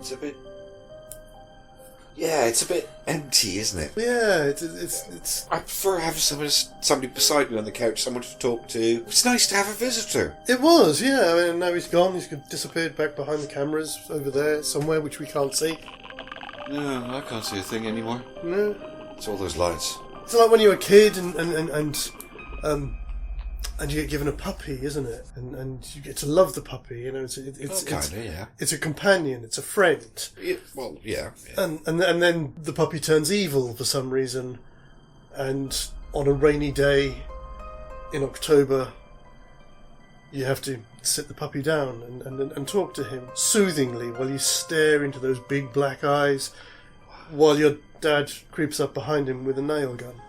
It's a bit... Yeah, it's a bit empty, isn't it? Yeah, it's. I prefer having somebody beside me on the couch, someone to talk to. It's nice to have a visitor. It was, yeah. I mean, now he's gone. He's disappeared back behind the cameras over there somewhere, which we can't see. No, I can't see a thing anymore. No. It's all those lights. It's like when you were a kid and you get given a puppy, isn't it? And you get to love the puppy. You know, it's a companion. It's a friend. Yeah, well, yeah. And then the puppy turns evil for some reason, and on a rainy day in October, you have to sit the puppy down and talk to him soothingly while you stare into those big black eyes, while your dad creeps up behind him with a nail gun.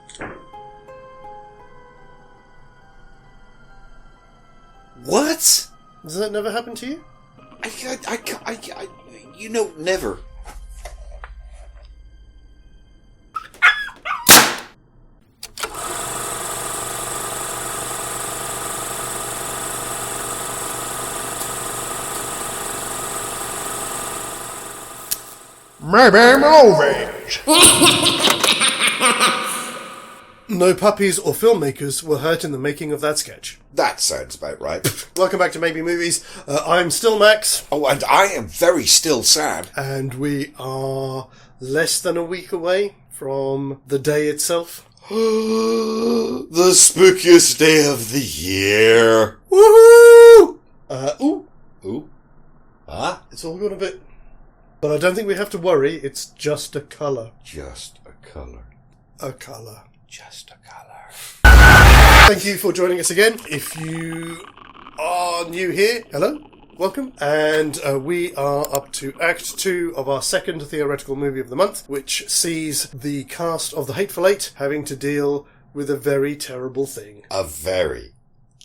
What? Does that never happen to you? Never. Maybe movies. No puppies or filmmakers were hurt in the making of that sketch. That sounds about right. Welcome back to Maybe Movies. I'm still Max. Oh, and I am very still sad. And we are less than a week away from the day itself. The spookiest day of the year. Woohoo! Ooh. Huh? It's all gone a bit... But I don't think we have to worry. It's just a colour. Just a colour. A colour. Just a colour. Thank you for joining us again. If you are new here, hello, welcome. And we are up to Act 2 of our second theoretical movie of the month, which sees the cast of The Hateful Eight having to deal with a very terrible thing. A very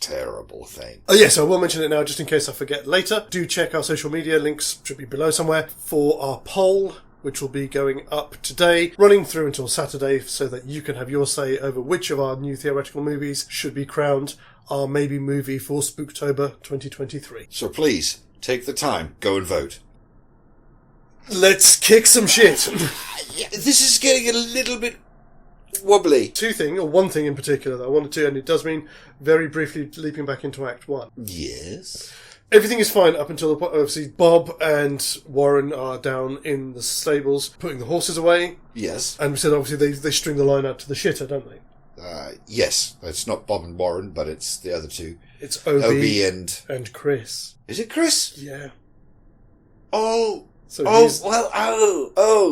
terrible thing. Oh yes, I will mention it now just in case I forget later. Do check our social media, links should be below somewhere, for our poll, which will be going up today, running through until Saturday, so that you can have your say over which of our new theoretical movies should be crowned our Maybe movie for Spooktober 2023. So please, take the time, go and vote. Let's kick some shit! This is getting a little bit wobbly. One thing in particular that I wanted to, and it does mean very briefly leaping back into Act 1. Yes. Everything is fine up until the point, obviously, Bob and Warren are down in the stables putting the horses away. Yes. And we said, obviously, they string the line out to the shitter, don't they? Yes. It's not Bob and Warren, but it's the other two. It's Obie and Chris. Is it Chris? Yeah. Oh. So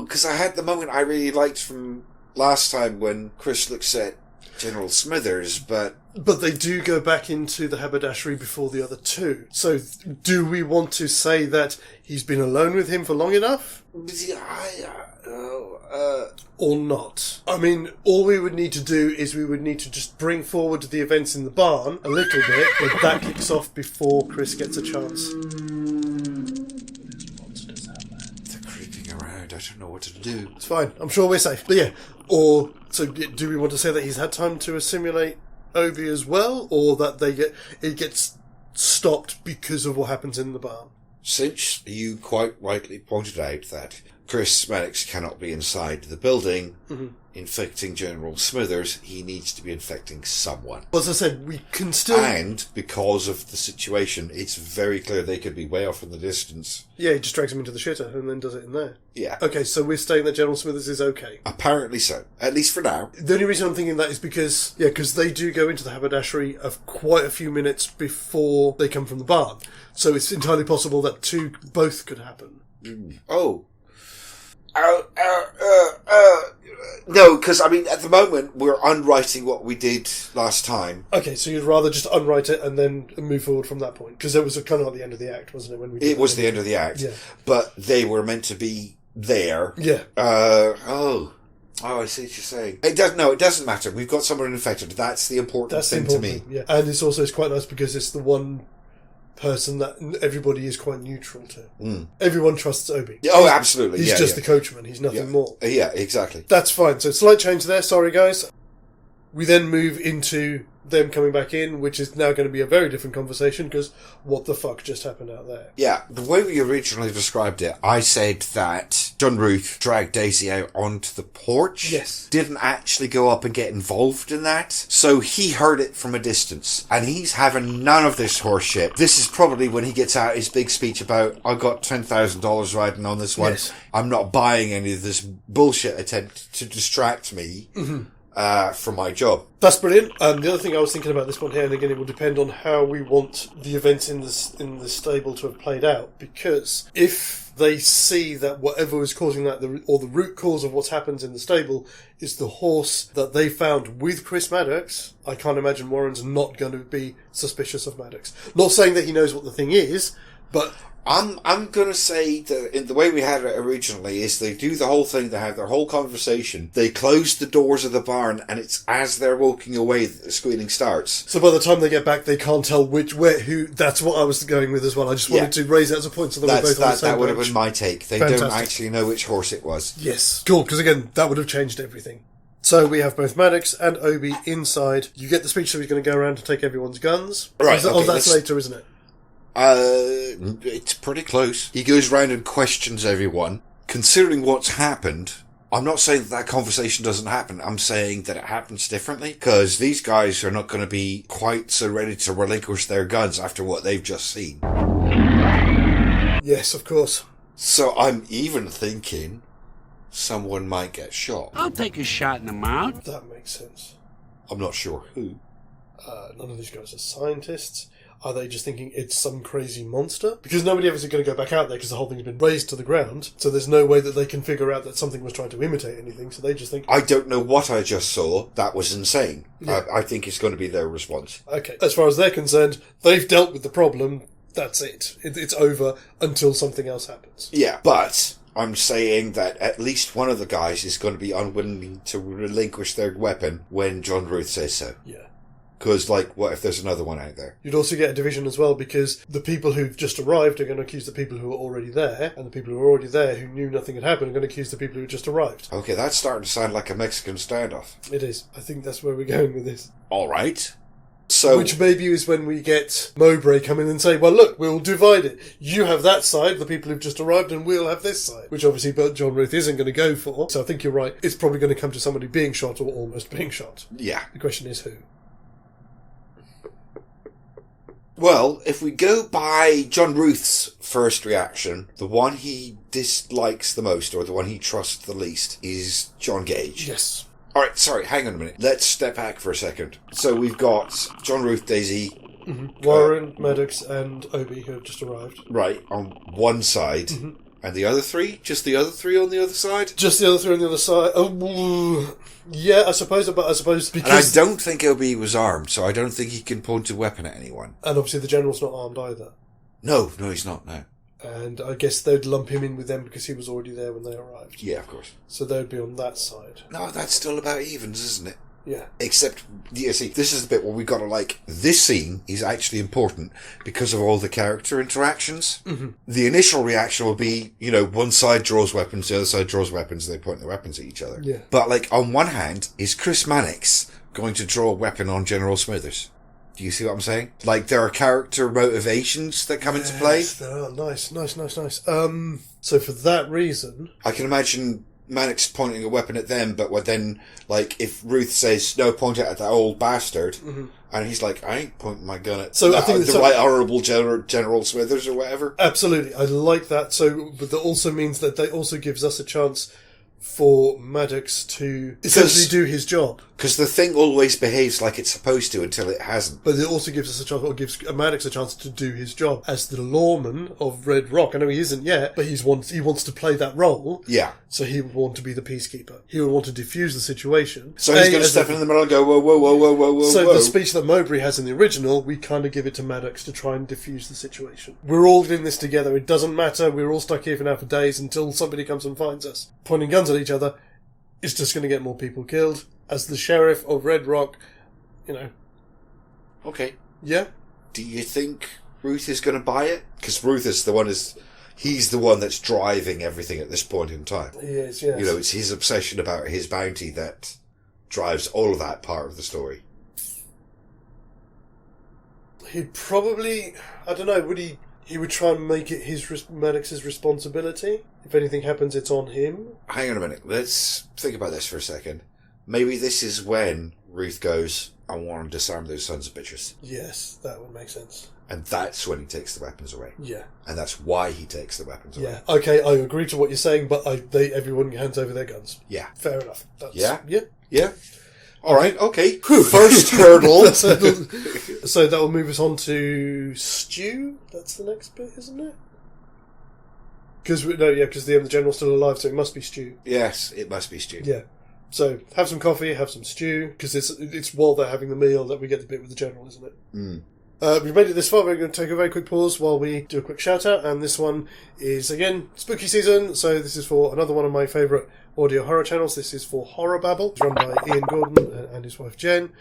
because I had the moment I really liked from last time when Chris looks at General Smithers, but they do go back into the haberdashery before the other two. So do we want to say that he's been alone with him for long enough? Or not? I mean, all we would need to do is we would need to just bring forward the events in the barn a little bit, but that kicks off before Chris gets a chance. There's monsters out there. They're creeping around. I don't know what to do. It's fine. I'm sure we're safe. But yeah, so do we want to say that he's had time to assimilate Obie as well, or that it gets stopped because of what happens in the barn? Since you quite rightly pointed out that Chris Mannix cannot be inside the building infecting General Smithers, he needs to be infecting someone. Well, as I said, we can still... And because of the situation, it's very clear they could be way off in the distance. Yeah, he just drags him into the shitter and then does it in there. Yeah. Okay, so we're saying that General Smithers is okay. Apparently so. At least for now. The only reason I'm thinking that is because they do go into the haberdashery of quite a few minutes before they come from the barn. So it's entirely possible that both could happen. Oh. No, because, I mean, at the moment, we're unwriting what we did last time. Okay, so you'd rather just unwrite it and then move forward from that point? Because it was kind of like the end of the act, wasn't it? When it was the end of the act. Yeah. But they were meant to be there. Yeah. Oh, I see what you're saying. It doesn't matter. We've got someone infected. That's the important thing to me. Yeah. And it's quite nice because it's the one person that everybody is quite neutral to. Everyone trusts Obie. Oh, absolutely. He's just the coachman. He's nothing more. Yeah, exactly. That's fine. So slight change there. Sorry, guys. We then move into them coming back in, which is now going to be a very different conversation, because what the fuck just happened out there? Yeah, the way we originally described it, I said that John Ruth dragged Daisy out onto the porch. Yes. Didn't actually go up and get involved in that. So he heard it from a distance. And he's having none of this horse shit. This is probably when he gets out his big speech about, I got $10,000 riding on this one. Yes. I'm not buying any of this bullshit attempt to distract me. From my job. That's brilliant. The other thing I was thinking about this one here, and again, it will depend on how we want the events in the stable to have played out. Because if they see that whatever is causing that, or the root cause of what's happened in the stable, is the horse that they found with Chris Maddox, I can't imagine Warren's not going to be suspicious of Maddox. Not saying that he knows what the thing is, but I'm going to say that in the way we had it originally is they do the whole thing, they have their whole conversation, they close the doors of the barn, and it's as they're walking away that the squealing starts. So by the time they get back, they can't tell who. That's what I was going with as well. I just wanted to raise that as a point so that we're both on the same That would have page. been my take. They Fantastic. don't actually know which horse it was. Yes. Cool, because again, that would have changed everything. So we have both Maddox and Obi inside. You get the speech that he's going to go around to take everyone's guns. Right, That's later, isn't it? It's pretty close. He goes round and questions everyone. Considering what's happened, I'm not saying that conversation doesn't happen. I'm saying that it happens differently, because these guys are not going to be quite so ready to relinquish their guns after what they've just seen. Yes, of course. So I'm even thinking someone might get shot. I'll take a shot in the mouth. That makes sense. I'm not sure who. None of these guys are scientists. Are they just thinking it's some crazy monster? Because nobody ever is going to go back out there because the whole thing's been razed to the ground. So there's no way that they can figure out that something was trying to imitate anything. So they just think... I don't know what I just saw. That was insane. Yeah. I think it's going to be their response. Okay. As far as they're concerned, they've dealt with the problem. That's it. It's over until something else happens. Yeah, but I'm saying that at least one of the guys is going to be unwilling to relinquish their weapon when John Ruth says so. Yeah. Because, what if there's another one out there? You'd also get a division as well, because the people who've just arrived are going to accuse the people who are already there, and the people who are already there who knew nothing had happened are going to accuse the people who just arrived. Okay, that's starting to sound like a Mexican standoff. It is. I think that's where we're going with this. All right. So, which maybe is when we get Mowbray come in and say, well, look, we'll divide it. You have that side, the people who've just arrived, and we'll have this side. Which obviously John Ruth isn't going to go for. So I think you're right. It's probably going to come to somebody being shot or almost being shot. Yeah. The question is who? Well, if we go by John Ruth's first reaction, the one he dislikes the most, or the one he trusts the least, is John Gage. Yes. Alright, sorry, hang on a minute. Let's step back for a second. So we've got John Ruth, Daisy... Mm-hmm. Warren, Maddox, and Obi, who have just arrived. Right, on one side. Mm-hmm. And the other three? Just the other three on the other side? Just the other three on the other side. Oh, yeah, I suppose, but I suppose because... And I don't think Obi was armed, so I don't think he can point a weapon at anyone. And obviously the General's not armed either. No, he's not, no. And I guess they'd lump him in with them because he was already there when they arrived. Yeah, of course. So they'd be on that side. No, that's still about evens, isn't it? Yeah. Except, you see, this is the bit where we got to this scene is actually important because of all the character interactions. Mm-hmm. The initial reaction will be, one side draws weapons, the other side draws weapons, and they point their weapons at each other. Yeah. But, on one hand, is Chris Mannix going to draw a weapon on General Smithers? Do you see what I'm saying? There are character motivations that come into play. Oh, nice. So for that reason... I can imagine Mannix pointing a weapon at them, but then, if Ruth says, no, point it at that old bastard, mm-hmm. and he's like, I ain't pointing my gun at I think the Right Honourable General Smithers or whatever. Absolutely, I like that. So, but that also means that that also gives us a chance for Maddox to essentially do his job. Because the thing always behaves like it's supposed to until it hasn't. But it also gives us a chance, or gives Maddox a chance to do his job as the lawman of Red Rock. I know he isn't yet, but he wants to play that role. Yeah. So he would want to be the peacekeeper. He would want to diffuse the situation. So he's going to step in the middle and go, whoa, whoa, whoa, whoa, whoa, whoa. So the speech that Mowbray has in the original, we kind of give it to Maddox to try and diffuse the situation. We're all in this together. It doesn't matter. We're all stuck here for days until somebody comes and finds us. Pointing guns at each other is just going to get more people killed. As the sheriff of Red Rock, Okay. Yeah? Do you think Ruth is going to buy it? Because Ruth is he's the one that's driving everything at this point in time. He is, yes. It's his obsession about his bounty that drives all of that part of the story. He'd probably... I don't know, would he... He would try and make it Maddox's responsibility. If anything happens, it's on him. Hang on a minute. Let's think about this for a second. Maybe this is when Ruth goes, I want to disarm those sons of bitches. Yes, that would make sense. And that's when he takes the weapons away. Yeah. And that's why he takes the weapons away. Yeah. Okay, I agree to what you're saying, but everyone hands over their guns. Yeah. Fair enough. Yeah? Yeah. Yeah. All right, okay. First hurdle. So that will move us on to Stew. That's the next bit, isn't it? Because the general's still alive, so it must be Stew. Yes, it must be Stu. Yeah. So have some coffee, have some stew, because it's while they're having the meal that we get the bit with the general, isn't it? Mm. We've made it this far. We're going to take a very quick pause while we do a quick shout out, and this one is again spooky season. So this is for another one of my favourite audio horror channels. This is for Horror Babble. It's run by Ian Gordon and his wife Jen.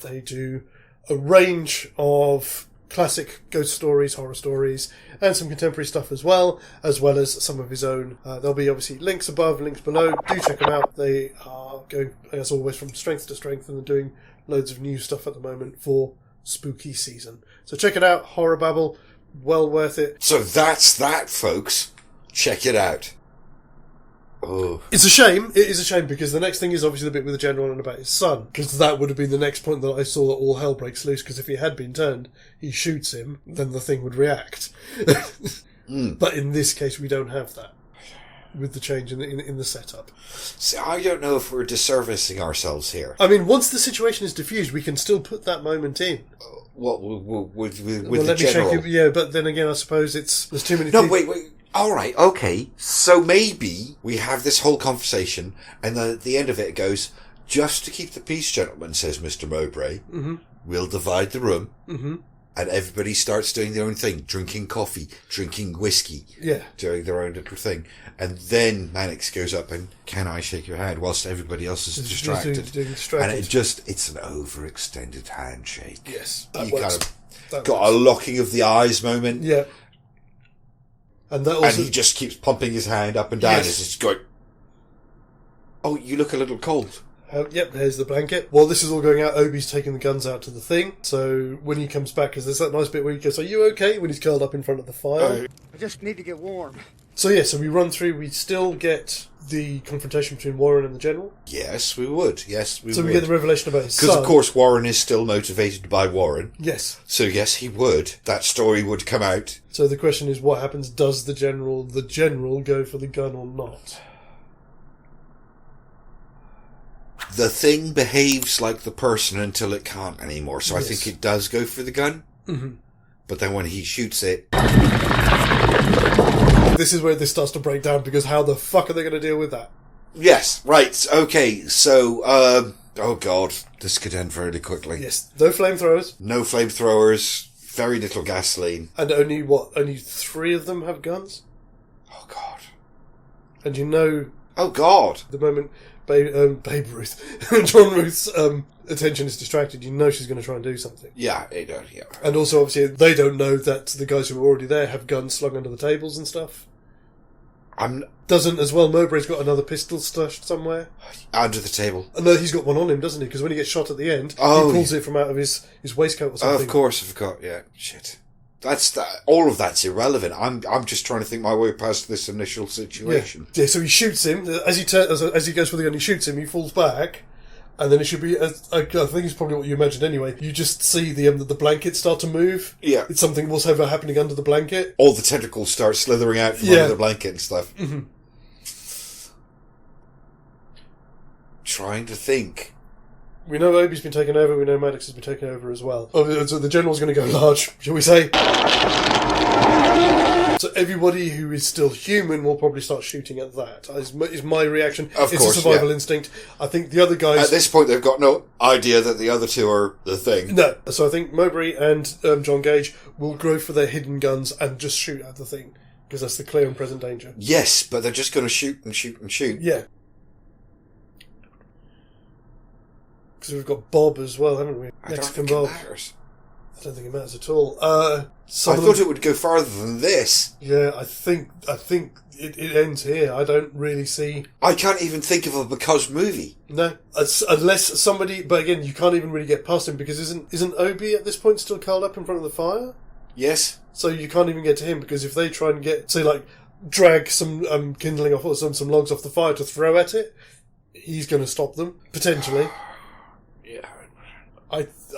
They do a range of classic ghost stories, horror stories, and some contemporary stuff as well as some of his own. There'll be obviously links above, links below. Do check them out. They are going, as always, from strength to strength, and they're doing loads of new stuff at the moment for spooky season. So check it out, Horror Babble. Well worth it. So that's that, folks. Check it out. Oh. It's a shame. It is a shame because the next thing is obviously the bit with the general and about his son. Because that would have been the next point that I saw that all hell breaks loose. Because if he had been turned, he shoots him, then the thing would react. But in this case, we don't have that with the change in the setup. See, I don't know if we're disservicing ourselves here. I mean, once the situation is diffused, we can still put that moment in. What with Well, the general? Yeah, but then again, I suppose there's too many. No, wait. All right, okay. So maybe we have this whole conversation, and then at the end of it goes, just to keep the peace, gentlemen, says Mr. Mowbray, we'll divide the room, and everybody starts doing their own thing, drinking coffee, drinking whiskey, doing their own little thing. And then Mannix goes up and, can I shake your hand, whilst everybody else is distracted. And it's an overextended handshake. Yes, that works. Kind of got a locking of the eyes moment. Yeah. And he just keeps pumping his hand up and down as it's going, oh, you look a little cold. Yep, there's the blanket. While this is all going out, Obi's taking the guns out to the thing. So when he comes back, because there's that nice bit where he goes, are you okay? When he's curled up in front of the fire. I just need to get warm. So so we run through, we still get the confrontation between Warren and the General. Yes, we would. So we get the revelation about his son. Because, of course, Warren is still motivated by Warren. Yes. So, yes, he would. That story would come out. So the question is, what happens? Does the General go for the gun or not? The thing behaves like the person until it can't anymore. So I think it does go for the gun. Mm-hmm. But then when he shoots it... This is where this starts to break down, because how the fuck are they going to deal with that? Yes, right. Okay, so, oh god, this could end very quickly. Yes, no flamethrowers. No flamethrowers, very little gasoline. And only 3 of them have guns? Oh god. And oh god. The moment Babe Ruth, John Ruth's attention is distracted, she's going to try and do something. Yeah, it does, yeah. And also, obviously, they don't know that the guys who are already there have guns slung under the tables and stuff. Doesn't as well. Mowbray's got another pistol stashed somewhere under the table. No, he's got one on him, doesn't he? Because when he gets shot at the end, he pulls it from out of his waistcoat or something. Of course, I forgot. Yeah, shit. All of that's irrelevant. I'm just trying to think my way past this initial situation. Yeah. So he shoots him as he goes for the gun. He shoots him. He falls back, and then it should be. I think it's probably what you imagined anyway. You just see the blanket start to move. Yeah, it's something was ever happening under the blanket. All the tentacles start slithering out from under the blanket and stuff. Mm-hmm. Trying to think. We know Obi's been taken over, we know Maddox has been taken over as well. So the General's going to go large, shall we say? So everybody who is still human will probably start shooting at that, is my reaction. Of it's course, a survival instinct. I think the other guys... At this point, they've got no idea that the other 2 are the thing. No. So I think Mowbray and John Gage will go for their hidden guns and just shoot at the thing, because that's the clear and present danger. Yes, but they're just going to shoot and shoot and shoot. Yeah. Because we've got Bob as well, haven't we? I don't think it matters. I don't think it matters at all. I thought it would go farther than this. Yeah, I think it ends here. I don't really see... I can't even think of a because movie. No, unless somebody... But again, you can't even really get past him, because isn't Obi at this point still curled up in front of the fire? Yes. So you can't even get to him, because if they try and get, say, like, drag some kindling off or some logs off the fire to throw at it, he's going to stop them, potentially. Yeah.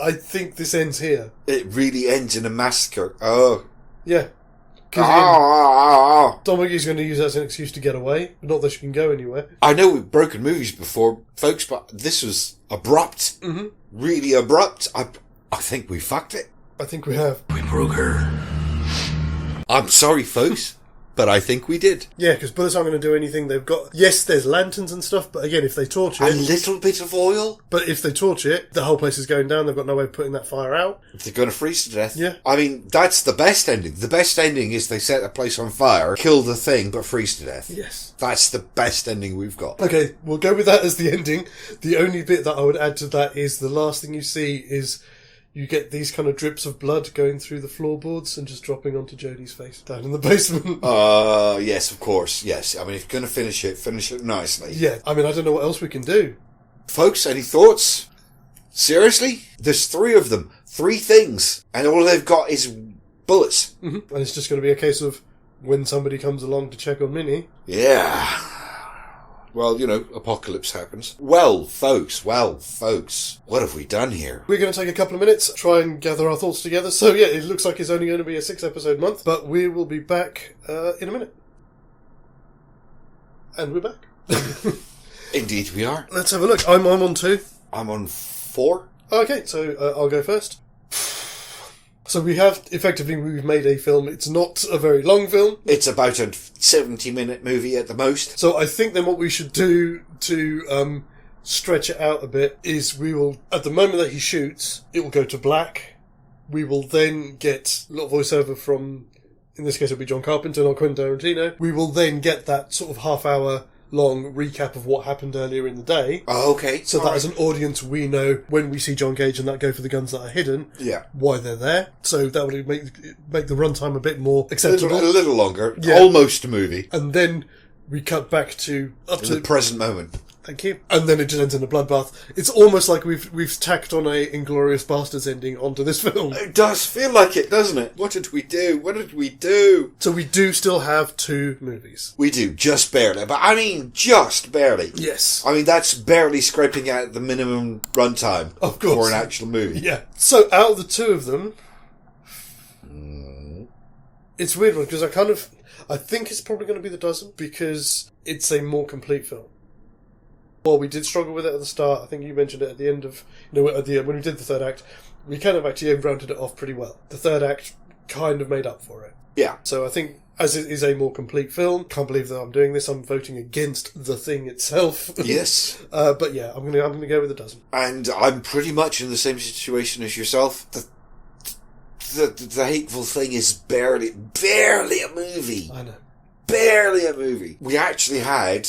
I think this ends here. It really ends in a massacre. Oh. Yeah. Dominic's going to use that as an excuse to get away. Not that she can go anywhere. I know we've broken movies before, folks, but this was abrupt. Mm-hmm. Really abrupt. I think we fucked it. I think we have. We broke her. I'm sorry, folks, but I think we did. Yeah, because bullets aren't going to do anything. They've got... Yes, there's lanterns and stuff, but again, if they torch A it... little bit of oil. But if they torch it, the whole place is going down. They've got no way of putting that fire out. They're going to freeze to death. Yeah. I mean, that's the best ending. The best ending is they set the place on fire, kill the thing, but freeze to death. Yes. That's the best ending we've got. Okay, we'll go with that as the ending. The only bit that I would add to that is the last thing you see is... You get these kind of drips of blood going through the floorboards and just dropping onto Jodie's face down in the basement. Yes, of course, yes. I mean, if you're going to finish it nicely. Yeah, I mean, I don't know what else we can do. Folks, any thoughts? Seriously? There's 3 of them. 3 things. And all they've got is bullets. Mm-hmm. And it's just going to be a case of when somebody comes along to check on Minnie. Yeah. Well, apocalypse happens. Well, folks, what have we done here? We're going to take a couple of minutes, try and gather our thoughts together. So, yeah, it looks like it's only going to be a 6-episode month, but we will be back in a minute. And we're back. Indeed we are. Let's have a look. I'm on 2. I'm on 4. Okay, so I'll go first. So we've made a film. It's not a very long film. It's about a 70-minute movie at the most. So I think then what we should do to stretch it out a bit is we will, at the moment that he shoots, it will go to black. We will then get a little voiceover from, in this case it'll be John Carpenter, not Quentin Tarantino. We will then get that sort of half-hour long recap of what happened earlier in the day. Oh, okay. So that as an audience, we know when we see John Cage and that go for the guns that are hidden, why they're there. So that would make the runtime a bit more acceptable. A little longer. Yeah. Almost a movie. And then we cut back to the present moment. Thank you. And then it just ends in a bloodbath. It's almost like we've tacked on a Inglourious Basterds ending onto this film. It does feel like it, doesn't it? What did we do? So we do still have 2 movies. We do, just barely. But I mean, just barely. Yes. I mean, that's barely scraping out the minimum runtime of course for an actual movie. Yeah. So out of the 2 of them, it's a weird one because I think it's probably going to be The Dozen because it's a more complete film. Well, we did struggle with it at the start. I think you mentioned it at the end of, when we did the 3rd act, we kind of actually rounded it off pretty well. The 3rd act kind of made up for it. Yeah. So I think, as it is a more complete film, can't believe that I'm doing this. I'm voting against the thing itself. Yes. But yeah, I'm gonna go with The Dozen. And I'm pretty much in the same situation as yourself. The Hateful Thing is barely a movie. I know. Barely a movie. We actually had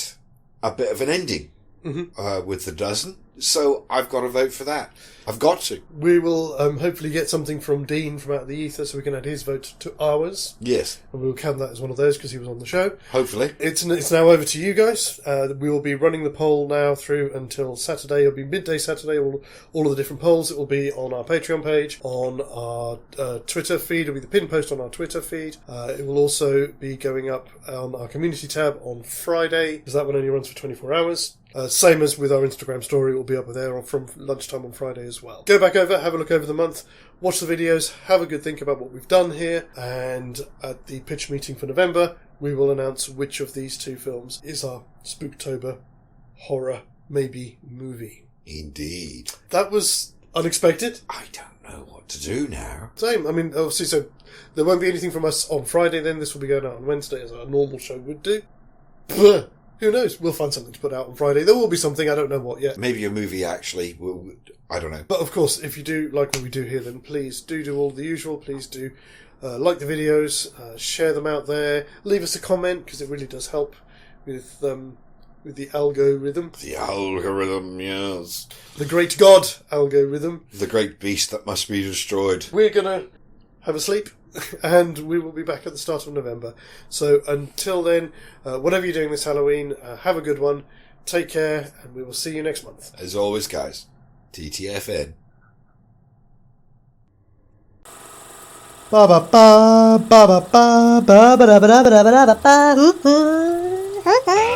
a bit of an ending. Mm-hmm. With The Dozen. So I've got to vote for that. I've got to. We will hopefully get something from Dean from Out of the Ether so we can add his vote to ours. Yes. And we'll count that as one of those because he was on the show. Hopefully. It's now over to you guys. We will be running the poll now through until Saturday. It'll be midday Saturday, all of the different polls. It will be on our Patreon page, on our Twitter feed. It'll be the pinned post on our Twitter feed. It will also be going up on our community tab on Friday because that one only runs for 24 hours. Same as with our Instagram story, it will be up there from lunchtime on Friday as well. Go back over, have a look over the month, watch the videos, have a good think about what we've done here, and at the pitch meeting for November, we will announce which of these 2 films is our Spooktober horror maybe movie. Indeed. That was unexpected. I don't know what to do now. Same. I mean, obviously, so there won't be anything from us on Friday then. This will be going out on Wednesday as our normal show would do. But who knows? We'll find something to put out on Friday. There will be something, I don't know what yet. Maybe a movie, actually. I don't know. But of course, if you do like what we do here, then please do all the usual. Please do like the videos, share them out there, leave us a comment, because it really does help with with the algorithm. The algorithm, yes. The great god algorithm. The great beast that must be destroyed. We're going to have a sleep, and we will be back at the start of November. So until then, whatever you're doing this Halloween, have a good one. Take care, and we will see you next month. As always, guys, TTFN. Ba ba ba ba ba ba ba ba ba ba ba ba ba ba.